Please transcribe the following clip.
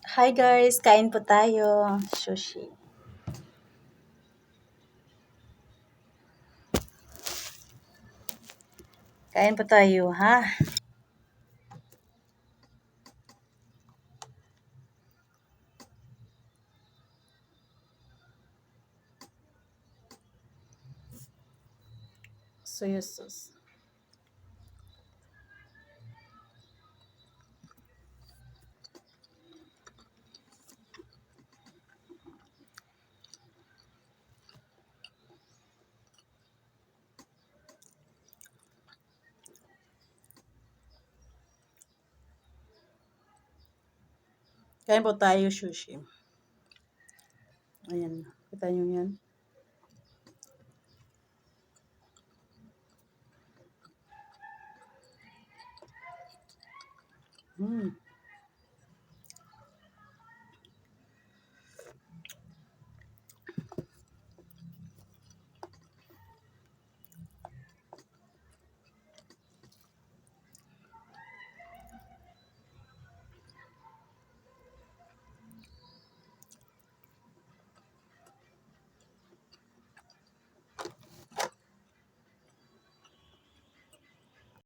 Hi guys, kain po tayo. Sushi. Kain po tayo, ha? Soya sauce. Kain po tayo, sushi. Ayan. Kita nyo yan. Mm.